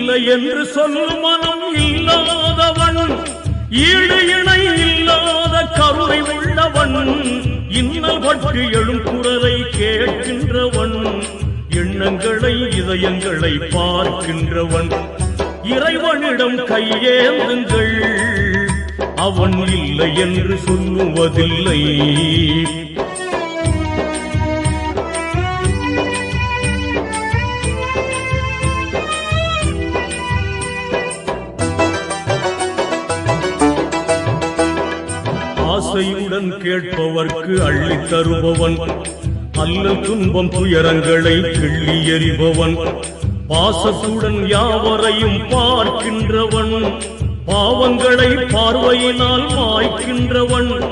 இல்லை என்று சொல்லும் மனம் இல்லாதவன், ஈடு இணை இல்லாத கருணை உள்ளவன், இன்னல் பட்டு எழும் குரலை கேட்கின்றவன், எண்ணங்களை இதயங்களை பார்க்கின்றவன். இறைவனிடம் கையேந்துங்கள், அவன் இல்லை என்று சொல்லுவதில்லை. ஆசையுடன் கேட்பவர்க்கு அள்ளி தருபவன், அல்லல் துன்பம் துயரங்களை கிள்ளி எறிபவன், பாசத்துடன் யாவரையும் பார்க்கின்றவன், பாவங்களை பார்வையினால் மாய்க்கின்றவன்.